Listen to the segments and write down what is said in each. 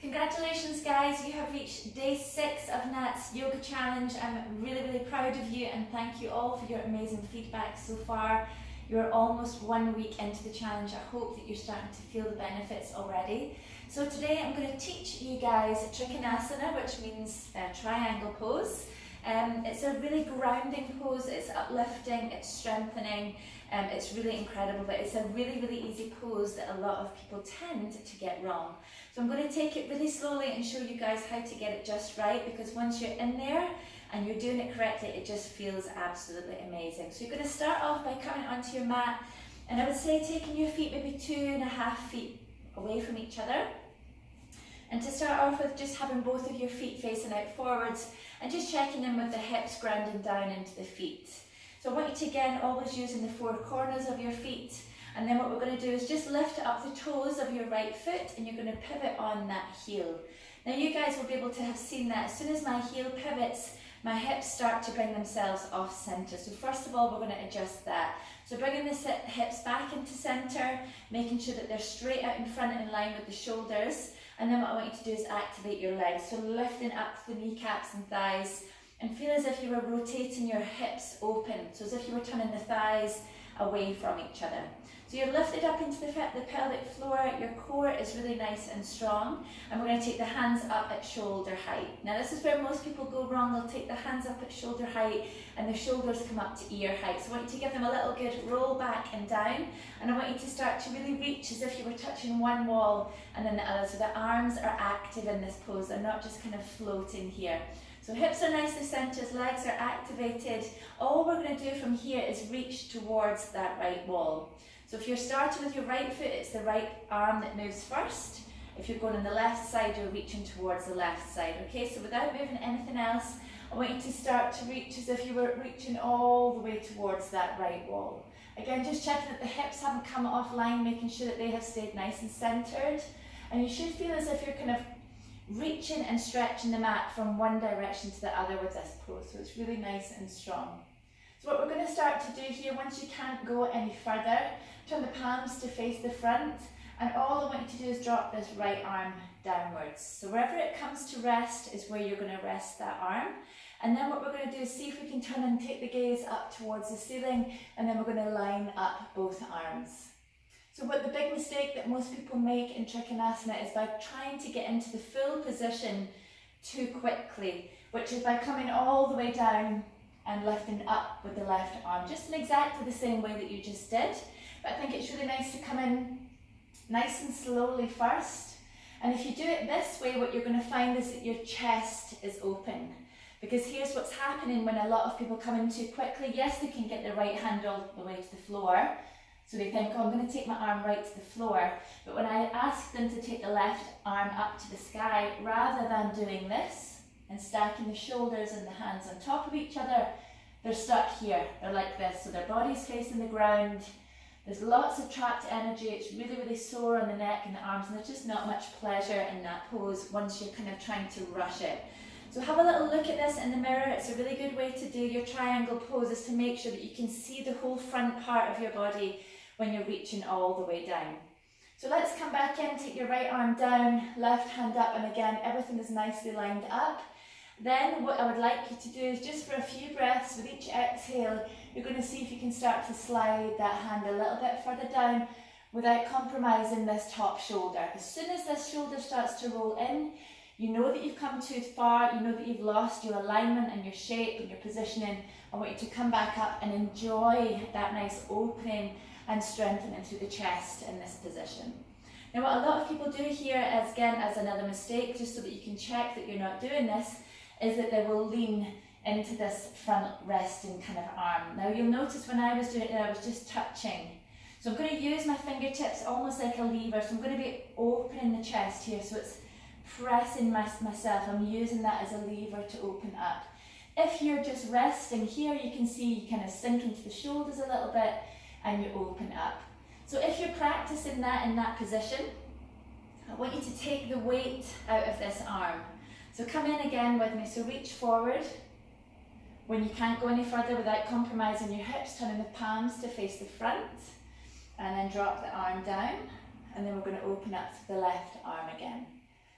Congratulations guys, you have reached day 6 of Nat's yoga challenge. I'm really proud of you and thank you all for your amazing feedback so far. You're almost 1 week into the challenge. I hope that you're starting to feel the benefits already. So today I'm going to teach you guys Trikonasana, which means triangle pose. It's a really grounding pose, it's uplifting, it's strengthening, it's really incredible, but it's a really easy pose that a lot of people tend to get wrong. So I'm going to take it really slowly and show you guys how to get it just right, because once you're in there and you're doing it correctly, it just feels absolutely amazing. So you're going to start off by coming onto your mat, and I would say taking your feet maybe 2.5 feet away from each other. And to start off with, just having both of your feet facing out forwards and just checking in with the hips grounding down into the feet. So I want you to again always using the 4 corners of your feet, and then what we're going to do is just lift up the toes of your right foot and you're going to pivot on that heel. Now you guys will be able to have seen that as soon as my heel pivots, my hips start to bring themselves off centre. So first of all, we're going to adjust that. So bringing the hips back into centre, making sure that they're straight out in front in line with the shoulders. And then what I want you to do is activate your legs. So lifting up the kneecaps and thighs, and feel as if you were rotating your hips open. So as if you were turning the thighs away from each other. So you're lifted up into the pelvic floor, your core is really nice and strong, and we're going to take the hands up at shoulder height. Now this is where most people go wrong. They'll take the hands up at shoulder height and the shoulders come up to ear height. So I want you to give them a little good roll back and down, and I want you to start to really reach as if you were touching one wall and then the other, so the arms are active in this pose, they're not just kind of floating here. So hips are nicely centred, legs are activated. All we're going to do from here is reach towards that right wall. So if you're starting with your right foot, it's the right arm that moves first. If you're going on the left side, you're reaching towards the left side. Okay, so without moving anything else, I want you to start to reach as if you were reaching all the way towards that right wall. Again, just checking that the hips haven't come offline, making sure that they have stayed nice and centred. And you should feel as if you're kind of reaching and stretching the mat from one direction to the other with this pose. So it's really nice and strong. So what we're going to start to do here, once you can't go any further, turn the palms to face the front, and all I want you to do is drop this right arm downwards. So wherever it comes to rest is where you're going to rest that arm. And then what we're going to do is see if we can turn and take the gaze up towards the ceiling, and then we're going to line up both arms. So what the big mistake that most people make in Trikonasana is by trying to get into the full position too quickly, which is by coming all the way down and lifting up with the left arm, just in exactly the same way that you just did. But I think it's really nice to come in nice and slowly first. And if you do it this way, what you're going to find is that your chest is open. Because here's what's happening when a lot of people come in too quickly. Yes, they can get their right hand all the way to the floor. So they think, oh, I'm going to take my arm right to the floor. But when I ask them to take the left arm up to the sky, rather than doing this and stacking the shoulders and the hands on top of each other, they're stuck here. They're like this. So their body's facing the ground. There's lots of trapped energy. It's really sore on the neck and the arms, and there's just not much pleasure in that pose once you're kind of trying to rush it. So have a little look at this in the mirror. It's a really good way to do your triangle pose, is to make sure that you can see the whole front part of your body when you're reaching all the way down. So let's come back in, take your right arm down, left hand up, and again, everything is nicely lined up. Then what I would like you to do is just for a few breaths with each exhale, you're going to see if you can start to slide that hand a little bit further down without compromising this top shoulder. As soon as this shoulder starts to roll in, you know that you've come too far, you know that you've lost your alignment and your shape and your positioning. I want you to come back up and enjoy that nice opening and strengthening through the chest in this position. Now what a lot of people do here, as another mistake, just so that you can check that you're not doing this, is that they will lean into this front resting kind of arm. Now you'll notice when I was doing it, I was just touching. So I'm going to use my fingertips almost like a lever. So I'm going to be opening the chest here, so it's pressing myself. I'm using that as a lever to open up. If you're just resting here, you can see you kind of sink into the shoulders a little bit and you open up. So if you're practicing that in that position, I want you to take the weight out of this arm. So come in again with me, so reach forward. When you can't go any further without compromising your hips, turning the palms to face the front, and then drop the arm down, and then we're going to open up to the left arm again.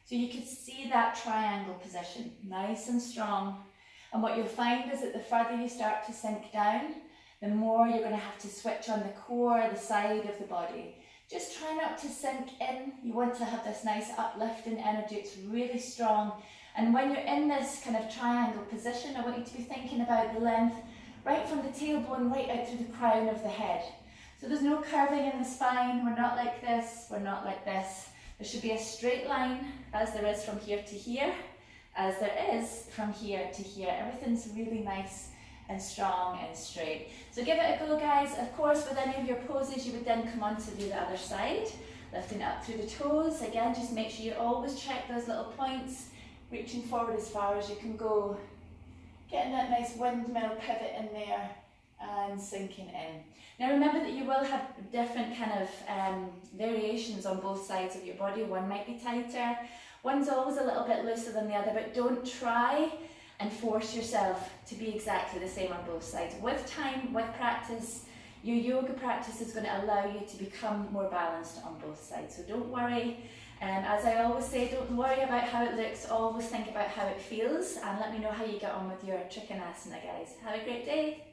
So you could see that triangle position, nice and strong. And what you'll find is that the further you start to sink down, the more you're going to have to switch on the core, the side of the body. Just try not to sink in. You want to have this nice uplifting energy. It's really strong. And when you're in this kind of triangle position, I want you to be thinking about the length right from the tailbone right out through the crown of the head. So there's no curving in the spine. We're not like this. We're not like this. There should be a straight line as there is from here to here, as there is from here to here. Everything's really nice and strong and straight. So give it a go, guys. Of course, with any of your poses, you would then come on to the other side, lifting up through the toes. Again, just make sure you always check those little points, reaching forward as far as you can go, getting that nice windmill pivot in there and sinking in. Now remember that you will have different kind of variations on both sides of your body. One might be tighter, one's always a little bit looser than the other, but don't try and force yourself to be exactly the same on both sides. With time, with practice, your yoga practice is going to allow you to become more balanced on both sides. So don't worry. As I always say, don't worry about how it looks, always think about how it feels, and let me know how you get on with your Trikonasana, guys. Have a great day.